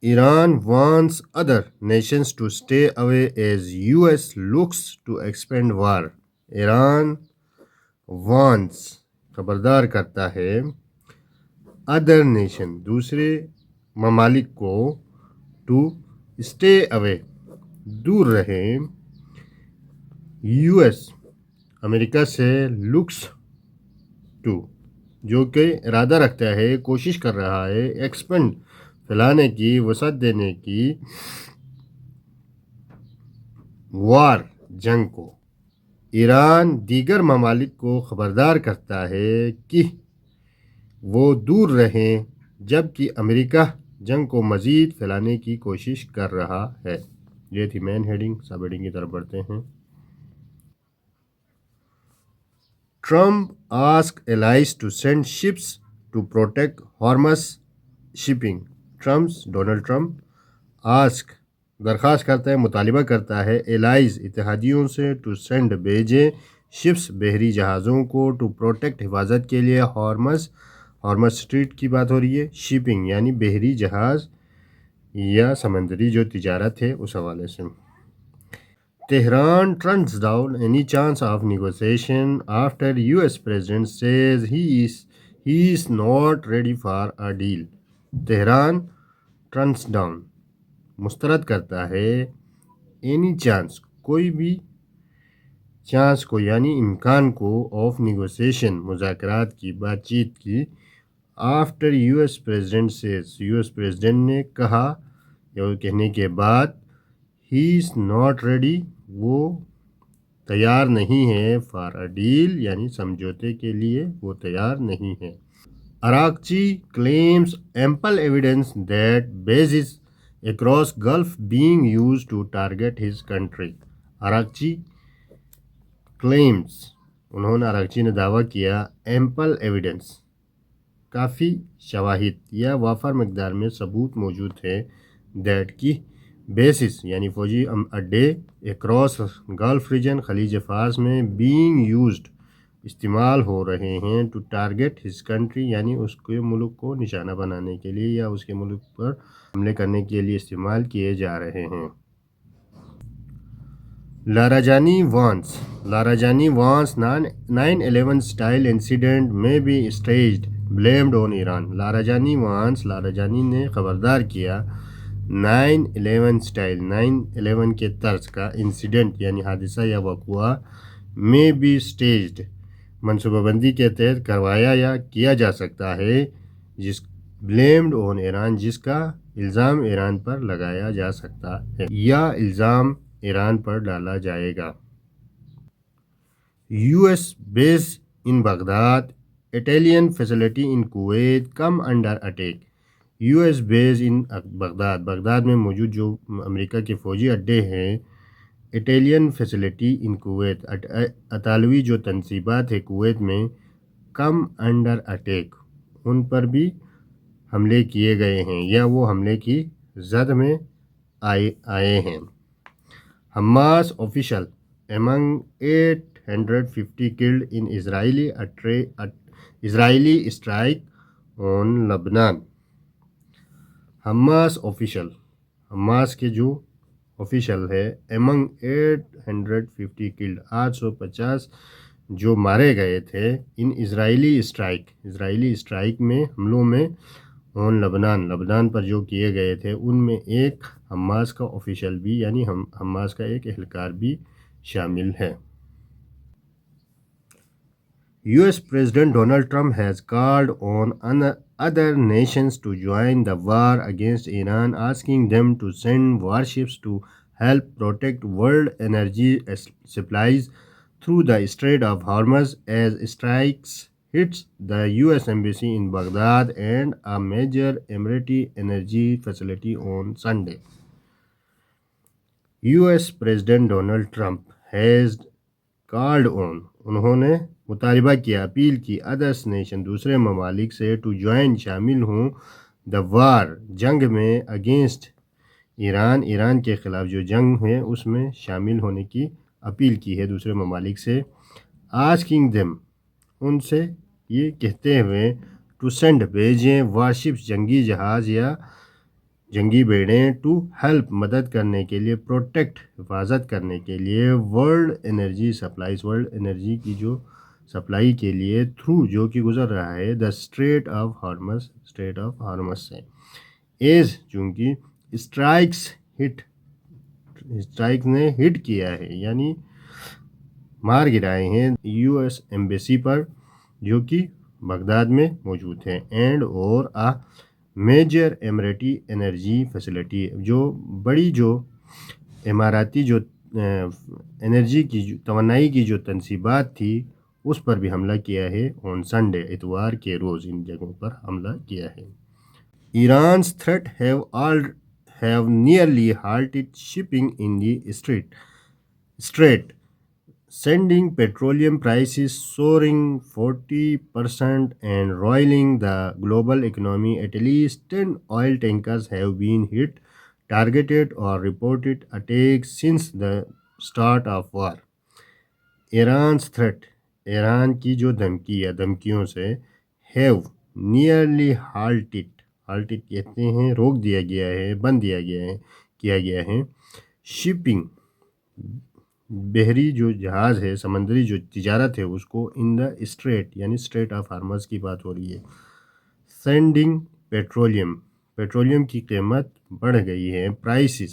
Iran wants other nations to stay away as US looks to expand war. Iran wants خبردار کرتا ہے other nation دوسرے ممالک کو ٹو اسٹے اوے دور رہیں یو ایس امریکہ سے لکس ٹو جو کہ ارادہ رکھتا ہے کوشش کر رہا ہے ایکسپینڈ پھیلانے کی وسعت دینے کی وار جنگ کو ایران دیگر ممالک کو خبردار کرتا ہے کہ وہ دور رہیں جبکہ امریکہ جنگ کو مزید پھیلانے کی کوشش کر رہا ہے۔ یہ تھی مین ہیڈنگ، سب ہیڈنگ کی طرف بڑھتے ہیں۔ Trump ask allies to send ships to protect Hormuz shipping۔ Donald Trump ask درخواست کرتا ہے، مطالبہ کرتا ہے allies اتحادیوں سے to send بھیجیں شپس بحری جہازوں کو to protect حفاظت کے لیے ہارمز اسٹریٹ کی بات ہو رہی ہے، شپنگ یعنی بحری جہاز یا سمندری جو تجارت ہے اس حوالے سے۔ Tehran turns down any chance of negotiation after US President says he is not ready for a deal۔ Tehran turns down مسترد کرتا ہے any chance کوئی بھی چانس کو یعنی امکان کو آف نیگوسیشن مذاکرات کی بات چیت کی after US President says US President نے کہا یا وہ کہنے کے بعد he is not ready وہ تیار نہیں ہے for a deal یعنی سمجھوتے کے لیے وہ تیار نہیں ہے۔ Araghchi claims ample evidence that bases across Gulf being used to target his country۔ Araghchi claims اراغچی نے دعویٰ کیا ample evidence کافی شواہد یا وافر مقدار میں ثبوت موجود ہے دیٹ کی بیسس یعنی فوجی اڈے اکراس گلف ریجن خلیج فارس میں بینگ یوزڈ استعمال ہو رہے ہیں ٹو ٹارگیٹ ہز کنٹری یعنی اس کے ملک کو نشانہ بنانے کے لیے یا اس کے ملک پر حملے کرنے کے لیے استعمال کیے جا رہے ہیں۔ لاراجانی وانس 9/11 اسٹائل انسیڈنٹ میں بی اسٹیجڈ بلیمڈ آن ایران۔ لاراجانی نے خبردار کیا 9/11 اسٹائل 9/11 کے طرز کا انسیڈنٹ یعنی حادثہ یا واقعہ میں بھی اسٹیجڈ منصوبہ بندی کے تحت کروایا یا کیا جا سکتا ہے جس بلیمڈ آن ایران جس کا الزام ایران پر لگایا جا سکتا ہے یا الزام ایران پر ڈالا جائے گا۔ US base in Baghdad Italian facility in Kuwait come under attack. US base in Baghdad میں موجود جو امریکہ کے فوجی اڈے ہیں اٹالین فیسلٹی ان کویت اطالوی جو تنصیبات ہے کویت میں کم انڈر اٹیک ان پر بھی حملے کیے گئے ہیں یا وہ حملے کی زد میں آئے ہیں۔ Hamas official among 850 killed in Israeli strike on Lebanon۔ Hamas کے جو آفیشل ہے among 850 killed 850 جو مارے گئے تھے ان اسرائیلی اسٹرائک میں حملوں میں آن لبنان پر جو کیے گئے تھے ان میں ایک حماس کا آفیشل بھی یعنی حماس کا ایک اہلکار بھی شامل ہے۔ US President Donald Trump has called on other nations to join the war against Iran, asking them to send warships to help protect world energy supplies through the Strait of Hormuz as strikes hits the US Embassy in Baghdad and a major Emirati energy facility on Sunday۔ US President Donald Trump has called on انہوں نے مطالبہ کیا appeal کی ادرس nation دوسرے ممالک سے to join شامل ہوں دا وار جنگ میں اگینسٹ ایران کے خلاف جو جنگ ہے اس میں شامل ہونے کی اپیل کی ہے دوسرے ممالک سے۔ آسکنگ دیم ان سے یہ کہتے ہوئے ٹو سینڈ بھیجیں وارشپس جنگی جہاز یا جنگی بیڑیں ٹو ہیلپ مدد کرنے کے لیے، پروٹیکٹ حفاظت کرنے کے لیے، world energy supplies world energy کی جو سپلائی کے لیے تھرو جو کہ گزر رہا ہے دا اسٹریٹ آف ہارمس سے، ایز چونکہ اسٹرائکس نے ہٹ کیا ہے یعنی مار گرائے ہیں یو ایس ایمبیسی پر جو کہ بغداد میں موجود ہے، اینڈ اور میجر امریٹی انرجی فیسلٹی جو اماراتی جو انرجی کی توانائی کی جو تنصیبات تھی اس پر بھی حملہ کیا ہے آن سنڈے، اتوار کے روز ان جگہوں پر حملہ کیا ہے۔ ایران's threat have nearly halted shipping in the strait, sending petroleum prices soaring 40% and roiling the global economy. At least 10 oil tankers have been hit, targeted or reported attacks since the start of war. Iran's threat، Iran کی جو دھمکی یا دھمکیوں سے have nearly halted کہتے ہیں روک دیا گیا ہے، بند کیا گیا ہے، شپنگ بحری جو جہاز ہے، سمندری جو تجارت ہے اس کو، ان دا اسٹریٹ یعنی اسٹریٹ آف ہارمز کی بات ہو رہی ہے، سینڈنگ پیٹرولیم کی قیمت بڑھ گئی ہے، پرائسز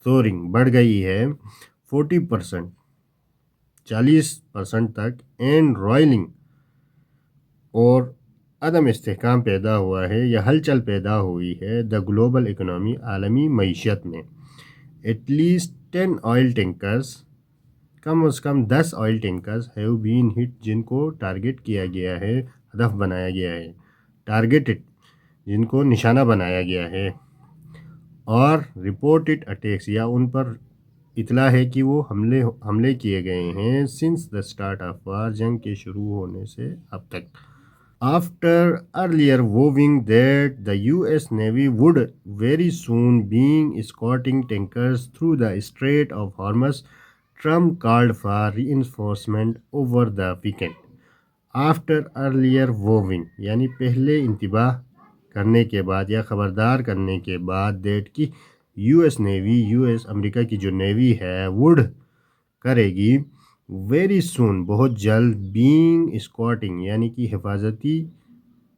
سورنگ بڑھ گئی ہے 40% تک، اینڈ رائلنگ اور عدم استحکام پیدا ہوا ہے یا ہلچل پیدا ہوئی ہے دا گلوبل اکنامی عالمی معیشت میں۔ ایٹ لیسٹ 10 آئل ٹینکرز، کم از کم 10 oil tankers have been hit جن کو ٹارگٹ کیا گیا ہے، ہدف بنایا گیا ہے، ٹارگیٹڈ جن کو نشانہ بنایا گیا ہے، اور رپورٹڈ اٹیکس یا ان پر اطلاع ہے کہ وہ حملے کیے گئے ہیں since the start of war, جنگ کے شروع ہونے سے اب تک۔ After earlier vowing that the US Navy would very soon be escorting tankers through the Strait of Hormuz, Trump called for reinforcement over the weekend. After earlier vowing یعنی پہلے انتباہ کرنے کے بعد یا خبردار کرنے کے بعد دیٹ کی US نیوی، امریکہ کی جو نیوی ہے would کرے گی ویری سون بہت جلد، بینگ اسکواٹنگ یعنی کہ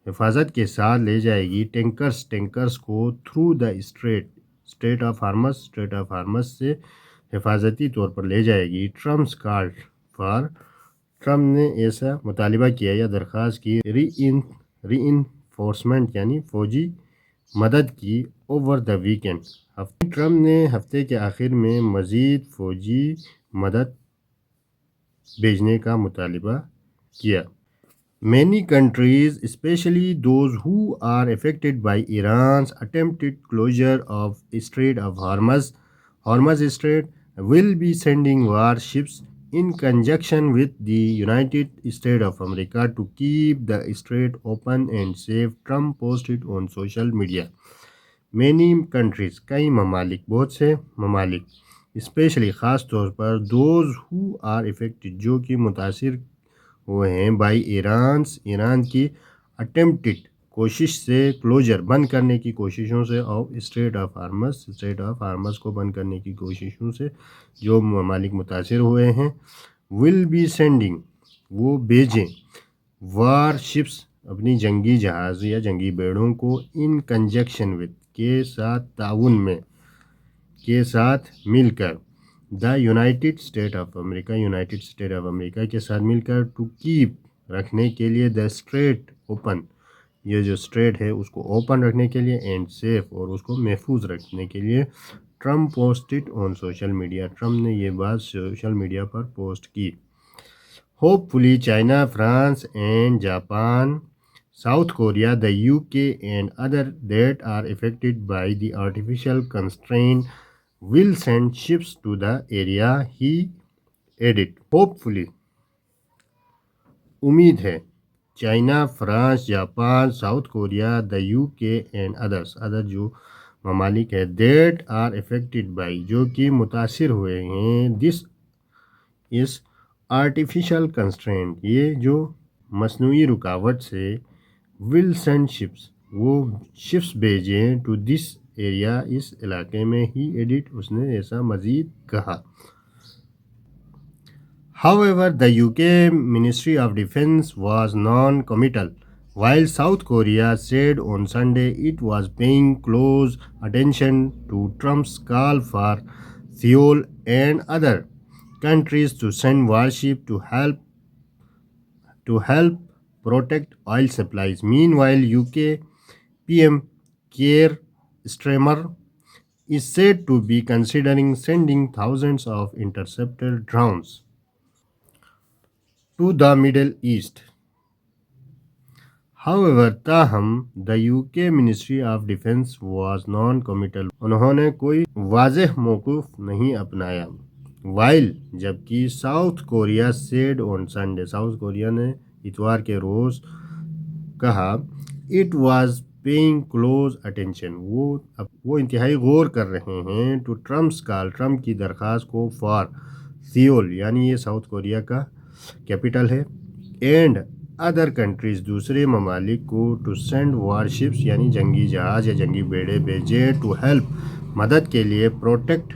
حفاظت کے ساتھ لے جائے گی ٹینکرز کو through the street of harms سے حفاظتی طور پر لے جائے گی۔ ٹرمپ نے ایسا مطالبہ کیا یا درخواست کی ری انفورسمنٹ یعنی فوجی مدد کی اوور دا ویکینڈ۔ ٹرمپ نے ہفتے کے آخر میں مزید فوجی مدد بھیجنے کا مطالبہ کیا۔ Many countries, especially those who are affected by Iran's attempted closure of Strait of Hormuz Strait, will be sending warships in conjunction with the United States of America to keep the strait open and safe, Trump posted on social media. Many countries، کئی ممالک، بہت سے ممالک، especially خاص طور پر those who are affected جو کہ متاثر ہوئے ہیں بائی ایران کی اٹیمپٹڈ کوشش سے، کلوجر بند کرنے کی کوششوں سے، اور اسٹریٹ آف ہارمز کو بند کرنے کی کوششوں سے جو ممالک متاثر ہوئے ہیں، ول بی سینڈنگ وہ بھیجیں، وار شپس اپنی جنگی جہاز یا جنگی بیڑوں کو، ان کنجکشن ود کے ساتھ، تعاون میں کے ساتھ مل کر، the United state of America کے ساتھ مل کر، ٹو کیپ رکھنے کے لیے، دا اسٹریٹ اوپن یہ جو اسٹریٹ ہے اس کو اوپن رکھنے کے لیے، اینڈ سیف اور اس کو محفوظ رکھنے کے لیے، Trump posted on social media, Trump نے یہ بات سوشل میڈیا پر پوسٹ کی۔ Hope fully China, France and Japan, South Korea, the UK and others that are affected by the artificial constraint will send ships to the area, he added. Hopefully، امید ہے، China, France, Japan, south Korea, the UK and others جو ممالک ہیں that are affected by جو کہ متاثر ہوئے ہیں this is artificial constraint یہ جو مصنوعی رکاوٹ سے، will send ships وہ شپس بھیجیں to this ایریا اس علاقے میں ہی ایڈٹ اس نے ایسا مزید کہا. However, the UK Ministry of Defense was non-committal, while South Korea said on Sunday it was paying close attention to Trump's call for Seoul and other countries to send warships to help protect oil supplies. Meanwhile, UK PM Keir Starmer is said to be considering sending thousands of interceptor drones to the Middle East. However, تاہم the UK Ministry of Defense was non-committal. انہوں نے کوئی واضح موقف نہیں اپنایا. While جبکہ south Korea said on Sunday, south Korea نے اتوار کے روز کہا it was paying close attention. وہ انتہائی غور کر رہے ہیں to Trump's call, ٹرمپ کی درخواست کو for سیول یعنی یہ ساؤتھ کوریا کا کیپٹل ہے اینڈ ادر کنٹریز دوسرے ممالک کو ٹو سینڈ وارشپس یعنی جنگی جہاز یا جنگی بیڑے بھیجے ٹو ہیلپ مدد کے لیے پروٹیکٹ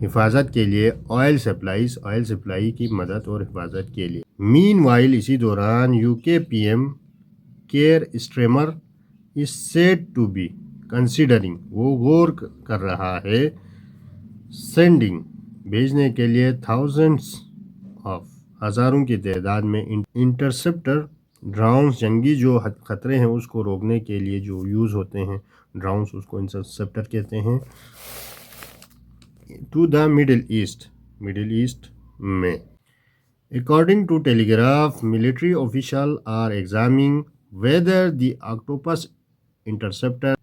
حفاظت کے لیے آئل سپلائی کی مدد اور حفاظت کے لیے. مین وائل اسی دوران U K P M Keir Starmer is said to be considering وہ غور کر رہا ہے سینڈنگ بھیجنے کے لیے تھاؤزنڈس آف ہزاروں کی تعداد میں انٹرسپٹر ڈراؤنس جنگی جو خطرے ہیں اس کو روکنے کے لیے جو یوز ہوتے ہیں ڈراؤنس اس کو انٹرسپٹر کہتے ہیں ٹو دا مڈل ایسٹ میں. According to Telegraph, military officials are examining whether the Octopus interceptor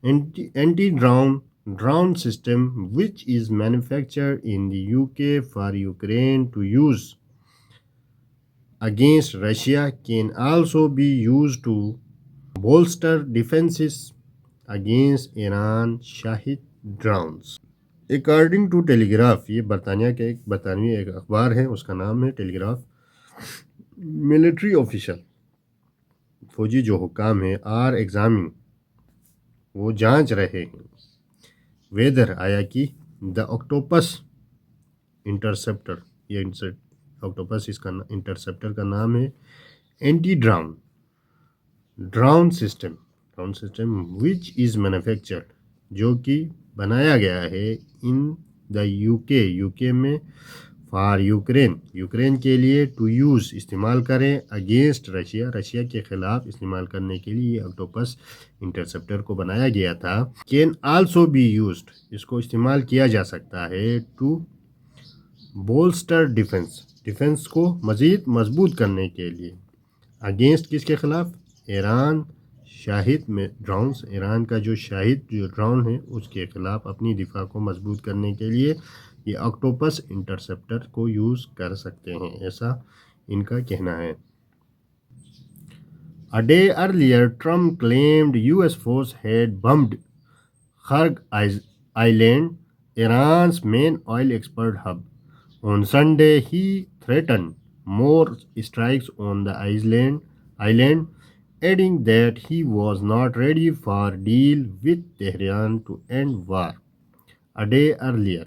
anti-drone system, which is manufactured in the UK for Ukraine to use against Russia, can also be used to bolster defenses against Iran Shahid drones. According to Telegraph, یہ برطانوی ایک اخبار ہے, اس کا نام ہے telegraph. Military official فوجی جو حکام ہیں آر ایگزامنگ وہ جانچ رہے ہیں ویدر آیا کہ دا آکٹوپس انٹرسپٹر یہ آکٹوپس اس کا انٹرسپٹر کا نام ہے anti drone system which is manufactured جو کہ بنایا گیا ہے ان دا یو کے میں فار یوکرین کے لیے ٹو یوز استعمال کریں اگینسٹ رشیا کے خلاف استعمال کرنے کے لیے یہ آکٹوپس انٹرسپٹر کو بنایا گیا تھا. کین آلسو بی یوزڈ اس کو استعمال کیا جا سکتا ہے ٹو بولسٹر ڈیفنس کو مزید مضبوط کرنے کے لیے اگینسٹ کس کے خلاف ایران شاہد میں ڈراؤنس ایران کا جو ڈرون ہے اس کے خلاف اپنی دفاع کو مضبوط کرنے کے لیے یہ آکٹوپس انٹرسپٹر کو یوز کر سکتے ہیں ایسا ان کا کہنا ہے. A day earlier, Trump claimed US force had bombed Kharg Island, Iran's main oil export hub. On Sunday, he threatened more strikes on the island, adding that he was not ready for deal with Tehran to end war. A day earlier,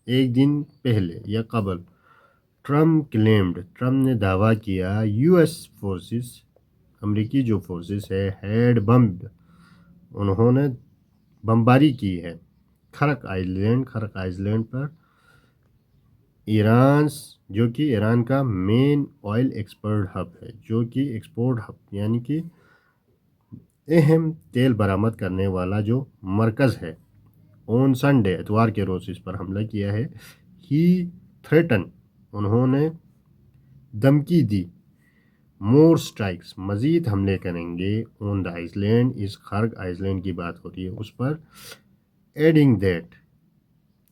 ایک دن پہلے یا قبل Trump نے دعویٰ کیا US forces امریکی جو forces ہے ہیڈ بمبڈ انہوں نے بمباری کی ہے خرق آئلینڈ پر جو کہ ایران کا مین آئل ایکسپورٹ ہب ہے یعنی کہ اہم تیل برآمد کرنے والا جو مرکز ہے. آن سنڈے اتوار کے روز اس پر حملہ کیا ہے. ہی تھریٹن انہوں نے دھمکی دی مور اسٹرائکس مزید حملے کریں گے آن دا آئسلینڈ اس خرگ آئسلینڈ کی بات ہوتی ہے اس پر ایڈنگ دیٹ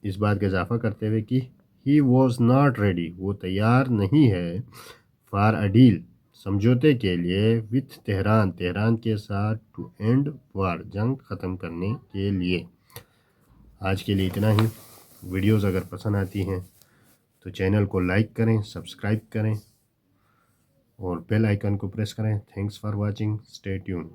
اس بات کا اضافہ کرتے ہوئے کہ ہی واز ناٹ ریڈی وہ تیار نہیں ہے فار اے ڈیل سمجھوتے کے لیے وتھ تہران کے ساتھ ٹو اینڈ وار جنگ ختم کرنے کے لیے. آج کے لیے اتنا ہی. ویڈیوز اگر پسند آتی ہیں تو چینل کو لائک کریں سبسکرائب کریں اور بیل آئیکن کو پریس کریں. Thanks for watching. Stay tune.